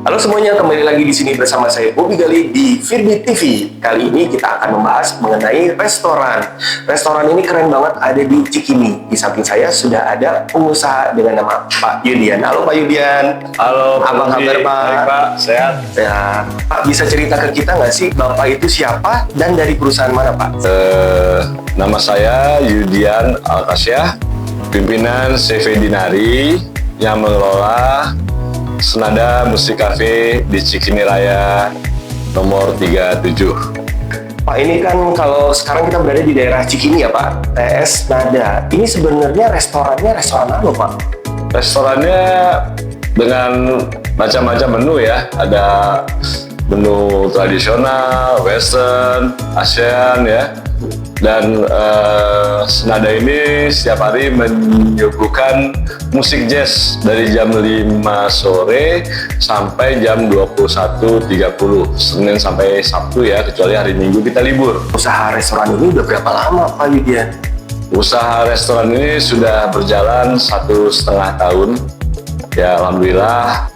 Halo semuanya, kembali lagi di sini bersama saya Bobby Gali di Firbi TV. Kali ini kita akan membahas mengenai restoran. Restoran ini keren banget, ada di Cikini. Di samping saya sudah ada pengusaha dengan nama Pak Yudian. Halo Pak Yudian. Halo, apa kabar Pak? Baik Pak, sehat. Sehat. Pak, bisa cerita ke kita nggak sih Bapak itu siapa dan dari perusahaan mana Pak? Nama saya Yudian Alkasyah, pimpinan CV Dinari yang mengelola Senada Musik Cafe di Cikini Raya nomor 37. Pak, ini kan kalau sekarang kita berada di daerah Cikini ya Pak, TS Nada. Ini sebenarnya restoran apa Pak? Restorannya dengan macam-macam menu ya, ada menu tradisional, western, ASEAN ya. Dan Senada ini setiap hari menyuguhkan musik jazz dari jam 5 sore sampai jam 21.30, Senin sampai Sabtu ya, kecuali hari Minggu kita libur. Usaha restoran ini udah berapa lama Pak Yudian? Usaha restoran ini sudah berjalan 1,5 tahun. Ya alhamdulillah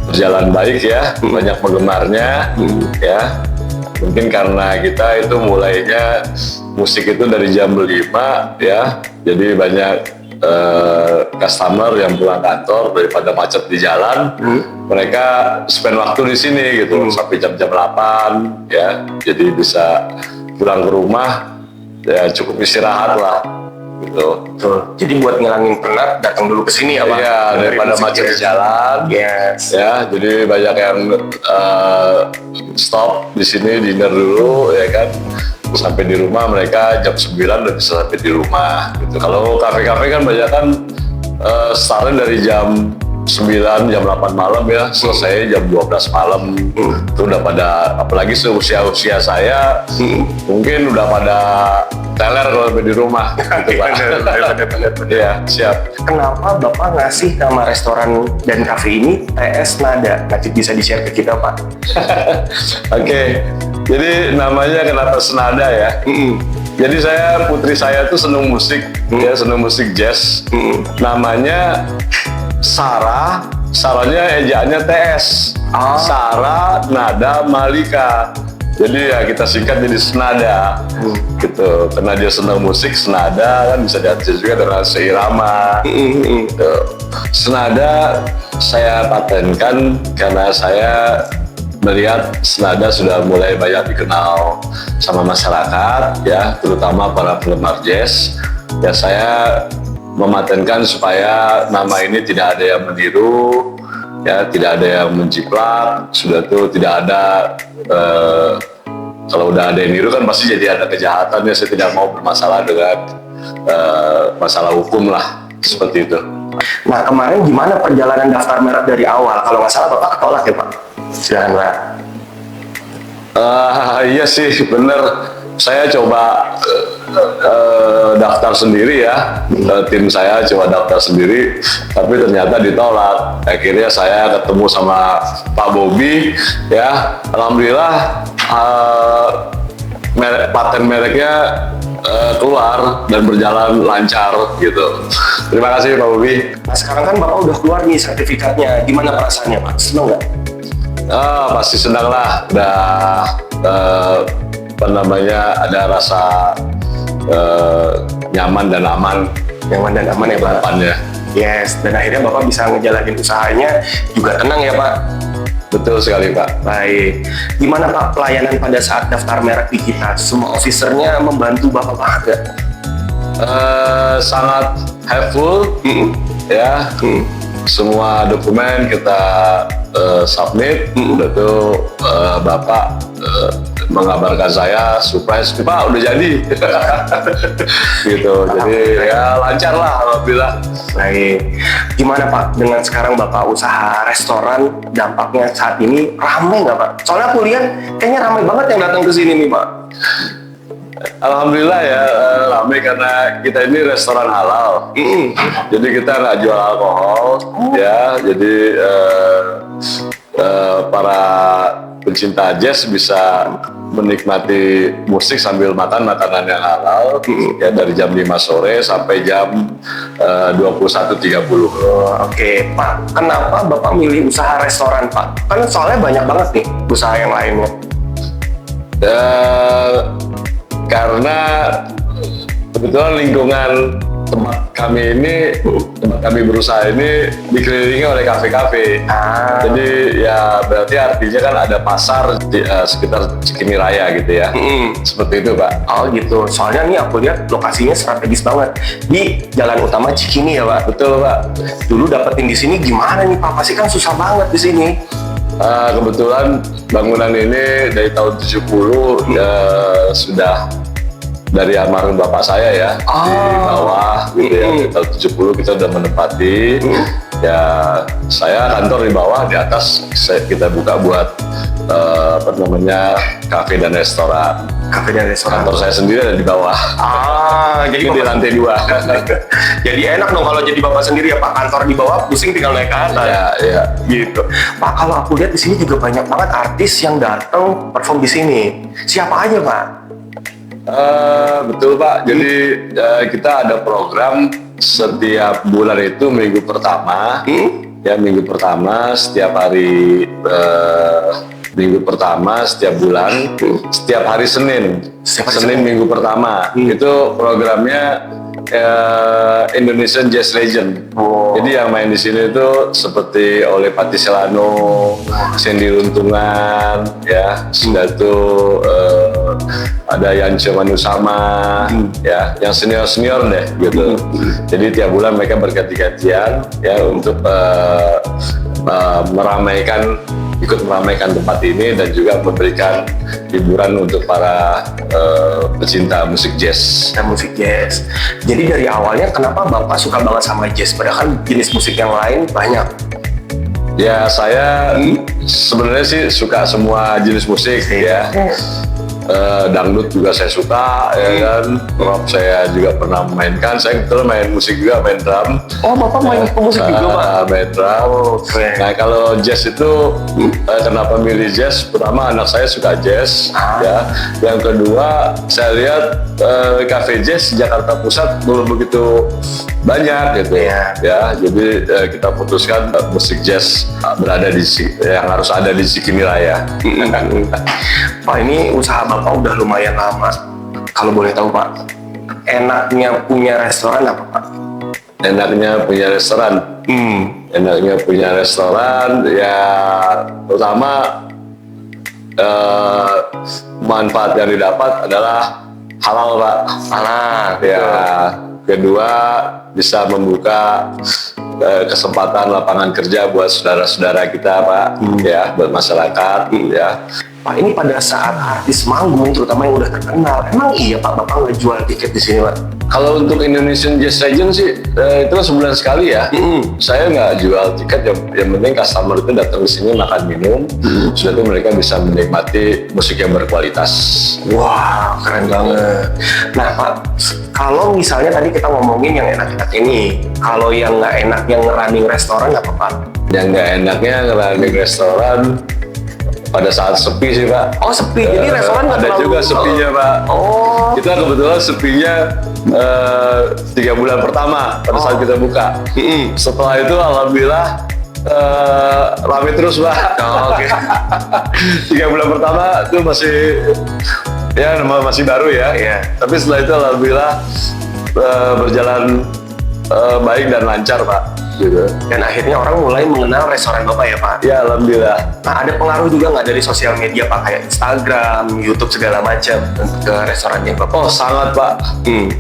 berjalan baik ya, banyak penggemarnya ya. Mungkin karena kita itu mulainya musik itu dari jam 5 ya, jadi banyak customer yang pulang kantor daripada macet di jalan, mereka spend waktu di sini gitu sampai jam-jam 8 ya, jadi bisa pulang ke rumah ya cukup istirahat lah gitu. Betul. Jadi buat ngilangin penat datang dulu ke sini ya Pak? Iya, daripada macet di jalan. Yes. Ya, jadi banyak yang stop di sini dinner dulu ya kan. Sampai di rumah mereka jam 9 udah bisa sampai di rumah gitu. Kalau kafe-kafe kan banyak kan startnya dari jam 9, jam 8 malam ya, selesai jam 12 malam. Itu udah pada, apalagi seusia-usia saya, mungkin udah pada teler kalau sampai di rumah. Gitu, Pak. Iya, siap. Kenapa Bapak ngasih nama restoran dan kafe ini TS Nada? Nanti bisa di-share ke kita Pak. Oke, jadi namanya kenapa Senada ya? Jadi putri saya tuh seneng musik, ya seneng musik jazz. Namanya Sarahnya ejaannya TS. Sarah Nada Malika. Jadi ya kita singkat jadi Senada, gitu. Karena dia senang musik, Senada kan bisa diartikan juga dengan seirama. Gitu. Senada saya patenkan karena saya melihat Senada sudah mulai banyak dikenal sama masyarakat, ya, terutama para penggemar jazz. Ya saya mematenkan supaya nama ini tidak ada yang meniru, ya, tidak ada yang menjiplak, sudah tuh tidak ada. Kalau udah ada yang niru kan pasti jadi ada kejahatan ya. Saya tidak mau bermasalah dengan masalah hukum lah, seperti itu. Nah kemarin gimana perjalanan daftar merek dari awal? Kalau nggak salah Bapak ketolak ya Pak? Silahkan Pak. Iya sih, bener. Saya coba daftar sendiri ya, tim saya coba daftar sendiri, tapi ternyata ditolak. Akhirnya saya ketemu sama Pak Bobby, ya, alhamdulillah paten mereknya keluar dan berjalan lancar gitu. Terima kasih Pak Bobby. Nah sekarang kan Bapak udah keluar nih sertifikatnya, gimana perasaannya Pak? Seneng nggak? Pasti senang lah, udah ada rasa nyaman dan aman ya Pak. Depannya. Yes, dan akhirnya Bapak bisa ngejalanin usahanya juga tenang ya Pak. Betul sekali Pak. Baik, gimana Pak pelayanan pada saat daftar merek di kita? Semua officernya membantu Bapak banget gak? Sangat helpful ya. Semua dokumen kita submit, udah tuh Bapak mengabarkan saya surprise, Pak udah jadi. Gitu, jadi ya lancar lah alhamdulillah. Baik, gimana Pak dengan sekarang Bapak usaha restoran, dampaknya saat ini ramai nggak Pak? Soalnya aku lihat kayaknya ramai banget yang datang ke sini nih Pak. Alhamdulillah ya, ramai karena kita ini restoran halal. Jadi kita nggak jual alkohol, ya. Jadi para pencinta jazz bisa menikmati musik sambil makan makanan yang halal ya dari jam 5 sore sampai jam 21.30. Oke, Pak, kenapa Bapak milih usaha restoran, Pak? Kan soalnya banyak banget nih usaha yang lainnya. Karena kebetulan lingkungan tempat kami berusaha ini dikelilingi oleh kafe-kafe. Jadi ya berarti artinya kan ada pasar di sekitar Cikini Raya gitu ya. Seperti itu, Pak. Oh gitu, soalnya nih aku lihat lokasinya strategis banget di jalan utama Cikini ya, Pak. Betul, Pak. Dulu dapetin di sini gimana nih, Pak? Pasti kan susah banget di sini. Kebetulan bangunan ini dari tahun 70 sudah dari almarhum bapak saya ya, di bawah gitu ya. Di tahun 70 kita udah menempati. Ya saya kantor di bawah, di atas kita buka buat kafe dan restoran. Kafe dan restoran. Kantor saya sendiri ada di bawah. Jadi Ini di lantai 2. Jadi enak dong kalau jadi Bapak sendiri ya, Pak. Kantor di bawah, pusing tinggal naik ke atas. Ya. Gitu. Pak, kalau aku lihat di sini juga banyak banget artis yang datang perform di sini. Siapa aja, Pak? Betul, Pak. Jadi kita ada program setiap bulan itu minggu pertama. Ya, minggu pertama setiap hari minggu pertama setiap bulan, setiap hari Senin. Senin minggu pertama. Itu programnya Indonesian Jazz Legend. Jadi yang main di sini itu seperti Oleh Patiselano, Sandy Runtungan, ya, sudah itu ada Yance Manusama, ya, yang senior deh, gitu. Jadi tiap bulan mereka berganti-gantian, ya, untuk ikut meramaikan tempat ini dan juga memberikan hiburan untuk para pecinta musik jazz. Musik jazz. Jadi dari awalnya kenapa Bapak suka banget sama jazz? Padahal kan jenis musik yang lain banyak. Ya saya sebenarnya sih suka semua jenis musik ya. Dangdut juga saya suka, ya kan. Rock saya juga pernah memainkan. Saya kebetulan main musik juga, main drum. Oh, Bapak main musik juga, Pak? Main drum. Nah, kalau jazz itu kenapa milih jazz? Pertama, anak saya suka jazz, ya. Yang kedua, saya lihat cafe jazz Jakarta Pusat belum begitu banyak gitu, ya. Jadi kita putuskan musik jazz berada yang harus ada di Cikini Raya. Pak, ini usaha Bapak udah lumayan lama. Kalau boleh tahu, Pak, enaknya punya restoran apa, Pak? Enaknya punya restoran. Enaknya punya restoran ya pertama manfaat yang didapat adalah halal, Pak. Halal. Ya. Kedua bisa membuka kesempatan lapangan kerja buat saudara-saudara kita, Pak. Ya, buat masyarakat, ya. Pak, ini pada saat artis manggung, terutama yang udah terkenal, emang iya Pak, Bapak ngejual tiket di sini, Pak? Kalau untuk Indonesian Jazz Legend sih, itu sebulan sekali ya. Saya nggak jual tiket, yang penting customer itu datang ke sini makan minum, sudah itu mereka bisa menikmati musik yang berkualitas. Wah, keren banget. Nah Pak, kalau misalnya tadi kita ngomongin yang enak-enak ini, kalau yang nggak enak yang running restoran apa Pak? Yang nggak enaknya running restoran pada saat sepi sih, Pak. Oh, sepi, jadi restoran nggak ada terlalu... juga sepinya, Pak. Oh. Kita kebetulan sepinya 3 bulan pertama pada saat kita buka. Setelah itu alhamdulillah rame terus, Pak. Oke. 3 bulan pertama itu masih baru ya. Tapi setelah itu alhamdulillah berjalan baik dan lancar, Pak. Gitu. Dan akhirnya orang mulai mengenal restoran Bapak ya, Pak? Ya, alhamdulillah. Nah, ada pengaruh juga nggak dari sosial media, Pak? Kayak Instagram, YouTube, segala macam ke restorannya Bapak? Oh, sangat, Pak.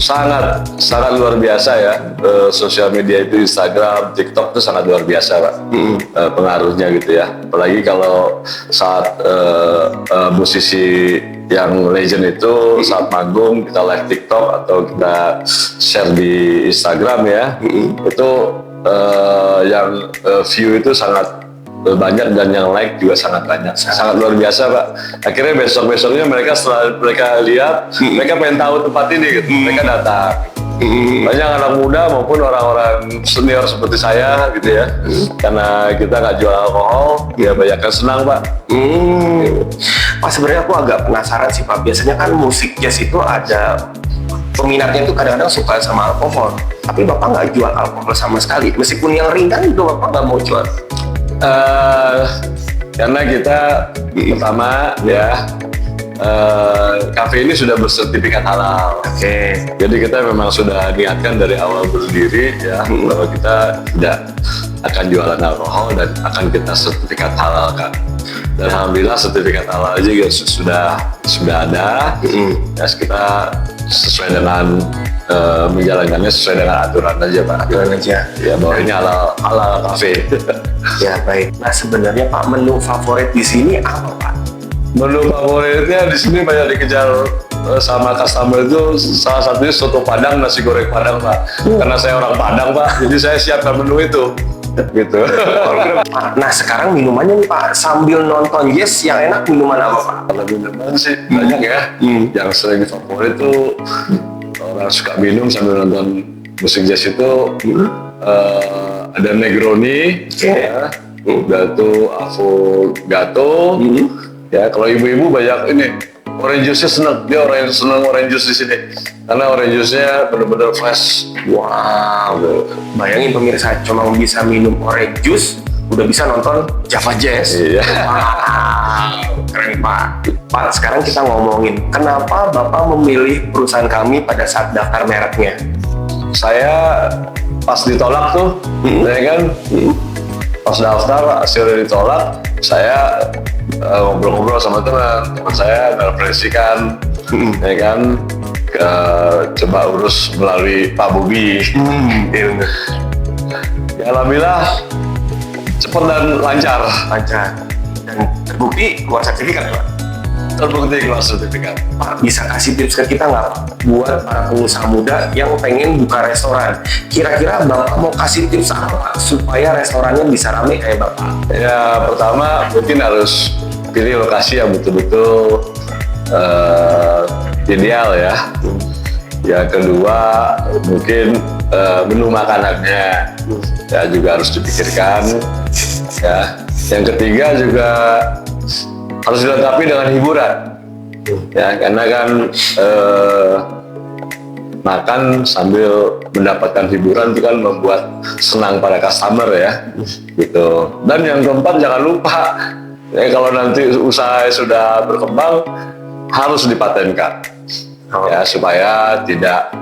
Sangat luar biasa ya. Sosial media itu Instagram, TikTok itu sangat luar biasa, Pak. Pengaruhnya gitu ya. Apalagi kalau saat musisi yang legend itu saat manggung kita live TikTok atau kita share di Instagram ya, itu yang view itu sangat banyak dan yang like juga sangat banyak, sangat luar biasa, Pak. Akhirnya besoknya mereka setelah mereka lihat, mereka pengen tahu tempat ini gitu, mereka datang. Banyak anak muda maupun orang-orang senior seperti saya gitu ya, karena kita nggak jual alkohol, ya banyak yang senang, Pak. Pak, sebenarnya aku agak penasaran sih Pak. Biasanya kan musik jazz itu ada peminatnya itu kadang-kadang suka sama alkohol. Tapi Bapak nggak jual alkohol sama sekali. Meskipun yang ringan itu Bapak nggak mau jual. Karena kita pertama ya kafe ini sudah bersertifikat halal. Oke. Jadi kita memang sudah niatkan dari awal berdiri ya bahwa kita tidak akan jualan alkohol dan akan kita sertifikat halalkan. Dan alhamdulillah sertifikat halal juga sudah ada. Ya kita sesuai dengan menjalankannya sesuai dengan aturan aja Pak. Aturan aja. Ya bahwa ini halal kafe. Ya baik. Nah sebenarnya Pak, menu favorit di sini apa Pak? Menu favoritnya di sini banyak dikejar sama customer itu, salah satunya soto Padang, nasi goreng Padang Pak. Karena saya orang Padang Pak, jadi saya siapkan menu itu. Gitu. Nah sekarang minumannya nih Pak, sambil nonton jazz yang enak minuman apa Pak? Kalau minuman sih banyak ya. Yang sering favorit itu orang suka minum sambil nonton musik jazz itu ada Negroni, ya, Gato, Affogato. Ya, kalau ibu-ibu banyak ini orange juice-nya seneng, dia orang yang seneng orange juice di sini karena orange juice-nya benar-benar fresh. Wow, bayangin pemirsa cuma bisa minum orange juice udah bisa nonton Java Jazz. Iya. Wow, keren Pak. Pak, sekarang kita ngomongin kenapa Bapak memilih perusahaan kami pada saat daftar mereknya. Saya pas ditolak tuh, ya kan, pas daftar hasilnya ditolak, saya ngobrol-ngobrol sama teman saya, mereferensikan, ya kan, coba urus melalui Pak Bobi. Ya alhamdulillah cepat dan lancar. Dan terbukti keluar sertifikat Pak. Terbukti keluar sertifikat. Pak, bisa kasih tips ke kita nggak Pak buat para pengusaha muda yang pengen buka restoran? Kira-kira Bapak mau kasih tips apa supaya restorannya bisa rame kayak Bapak? Ya pertama mungkin harus pilih lokasi yang betul-betul ideal ya. Yang kedua mungkin menu makanannya ya juga harus dipikirkan ya. Yang ketiga juga harus dilengkapi dengan hiburan ya, karena kan makan sambil mendapatkan hiburan itu kan membuat senang para customer ya gitu. Dan yang keempat jangan lupa ya, kalau nanti usaha sudah berkembang harus dipatenkan ya supaya tidak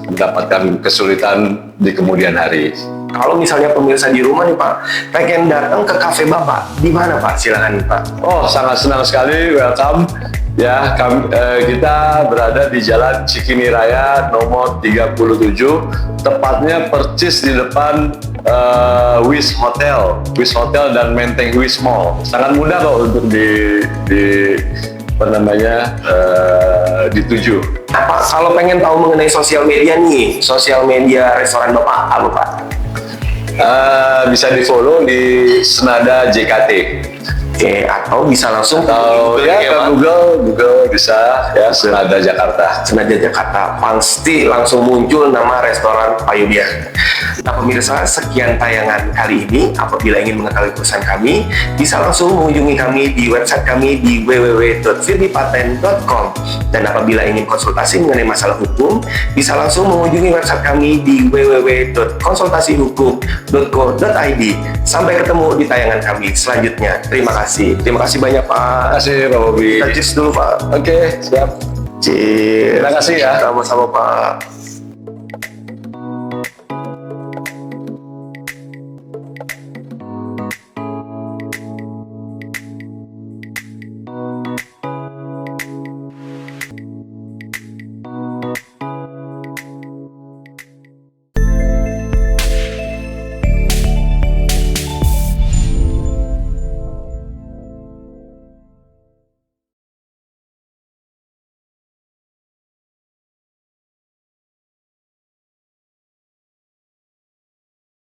mendapatkan kesulitan di kemudian hari. Kalau misalnya pemirsa di rumah nih Pak, pengen datang ke kafe Bapak, di mana Pak? Silakan Pak. Oh, sangat senang sekali, welcome. Ya, kita berada di Jalan Cikini Raya nomor 37, tepatnya persis di depan Wis Hotel dan Menteng Wis Mall. Sangat mudah kok untuk dituju. Pak, kalau pengen tahu mengenai sosial media nih, sosial media restoran Bapak apa Pak? Bisa di follow di Senada JKT. Oke, atau bisa langsung Atau ke ya ke Google bisa ya, Senada Jakarta. Senada Jakarta, pasti langsung muncul nama restoran Payudia. Nah pemirsa, sekian tayangan kali ini. Apabila ingin mengetahui perusahaan kami, bisa langsung mengunjungi kami di website kami di www.firdipaten.com. Dan apabila ingin konsultasi mengenai masalah hukum, bisa langsung mengunjungi website kami di www.konsultasihukum.co.id. Sampai ketemu di tayangan kami selanjutnya. Terima kasih. Terima kasih banyak Pak. Terima kasih Pak Bobi. Kita cheers dulu Pak. Oke, siap. Cheers. Terima kasih ya. Sama-sama Pak.